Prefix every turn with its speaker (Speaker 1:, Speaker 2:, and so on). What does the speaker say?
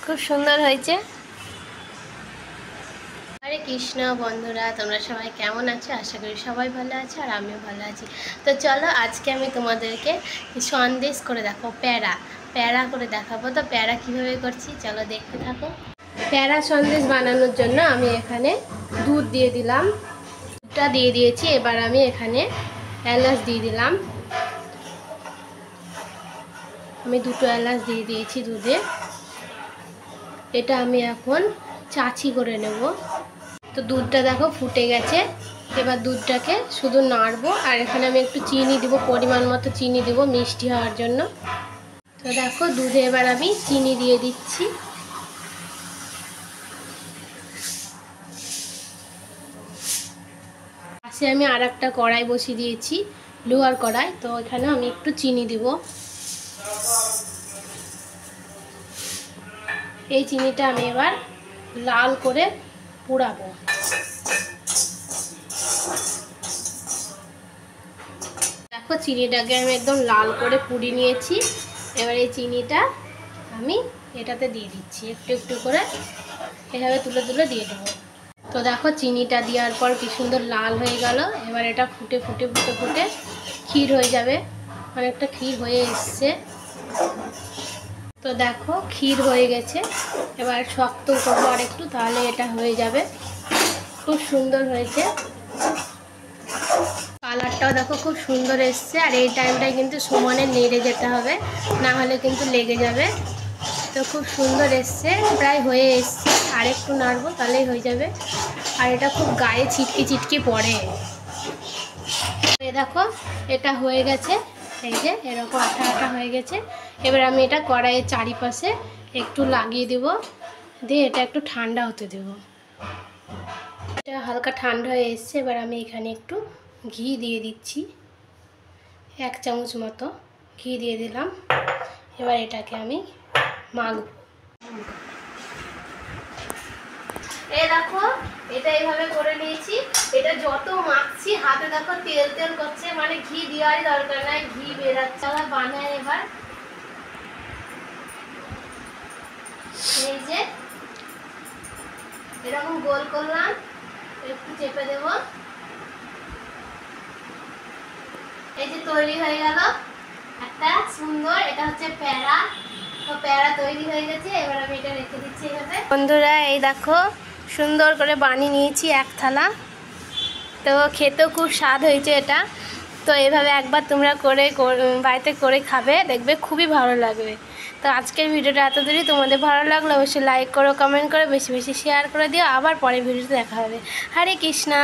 Speaker 1: খুব সুন্দর হয়েছে। হরে কৃষ্ণ বন্ধুরা, তোমরা সবাই কেমন আছো? আশা করি সবাই ভালো আছে আর আমিও ভালো আছি। তো চলো আজকে আমি তোমাদেরকে সন্দেশ করে দেখো, প্যারা করে দেখাবো। তো প্যারা কীভাবে করছি চলো দেখতে থাকো। প্যারা সন্দেশ বানানোর জন্য আমি এখানে দুধ দিয়ে দিলাম, দুধটা দিয়ে দিয়েছি। এবার আমি এখানে এলাচ দিয়ে দিলাম, আমি 2টো এলাচ দিয়ে দিয়েছি দুধে। এটা আমি এখন চাচি করে নেব। তো দুধটা দেখো ফুটে গেছে, এবার দুধটাকে শুধু নাড়বো। আর এখানে আমি একটু চিনি দিব, পরিমাণ মতো চিনি দিব মিষ্টি হওয়ার জন্য। তো দেখো দুধে এবার আমি চিনি দিয়ে দিচ্ছি। পাশে আমি আর একটা কড়াই বসিয়ে দিয়েছি, লোহার কড়াই। তো এখানে আমি একটু চিনি দিব। এই চিনিটা আমি এবার লাল করে পোড়াবো। দেখো চিনিটাকে আমি একদম লাল করে পুড়িয়ে নিয়েছি। এবার এই চিনিটা আমি এটাতে দিয়ে দিচ্ছি, একটু একটু করে এভাবে তুলে তুলে দিয়ে দেবো। তো দেখো চিনিটা দেওয়ার পর কি সুন্দর লাল হয়ে গেল। এবার এটা ফুটে ফুটে ফুটে ফুটে ক্ষীর হয়ে যাবে, অনেকটা ক্ষীর হয়ে এসছে। তো দেখো ক্ষীর হয়ে গেছে, এবার শক্ত করবো আর একটু, তাহলে এটা হয়ে যাবে। খুব সুন্দর হয়েছে, কালারটাও দেখো খুব সুন্দর এসছে। আর এই টাইমটায় কিন্তু সমানে নেড়ে যেতে হবে, না হলে কিন্তু লেগে যাবে। তো খুব সুন্দর এসছে, প্রায় হয়ে এসছে। আর একটু নাড়বো তাহলেই হয়ে যাবে। আর এটা খুব গায়ে ছিটকি ছিটকি পড়ে। এই দেখো এটা হয়ে গেছে, এই যে এরকম আঠা আঠা হয়ে গেছে। এবার আমি এটা কড়াইয়ের চারিপাশে একটু লাগিয়ে দেব, দিয়ে এটা একটু ঠান্ডা হতে দেব। এটা হালকা ঠান্ডা হয়ে এসছে। এবার আমি এখানে একটু ঘি দিয়ে দিচ্ছি, 1 চামচ মতো ঘি দিয়ে দিলাম। এবার এটাকে আমি মাখবো। এই দেখো এটা এইভাবে করে নিয়েছি। এটা যত মাখছি হাতে দেখো তেল তেল করছে, মানে ঘি দেওয়ারই দরকার নাই, ঘি বেরাচ্ছে। বানাই এবার এই যে এরকম গোল করলাম, একটু চেপে দেব। এই যে তৈরি হয়ে গেল একটা সুন্দর, এটা হচ্ছে প্যারা। তো প্যারা তৈরি হয়ে গেছে। এবার আমি এটা রেখে দিচ্ছি এভাবে। বন্ধুরা এই দেখো সুন্দর করে বানিয়ে নিয়েছি 1 থালা। তো খেতেও খুব স্বাদ হয়েছে এটা। তো এভাবে একবার তোমরা করে বাড়িতে করে খাবে, দেখবে খুবই ভালো লাগবে। তো আজকের ভিডিওটা এত দূরই। তোমাদের ভালো লাগলে অবশ্যই লাইক করো, কমেন্ট করো, বেশি বেশি শেয়ার করে দিও। আবার পরের ভিডিওতে দেখা হবে। হরে কৃষ্ণা।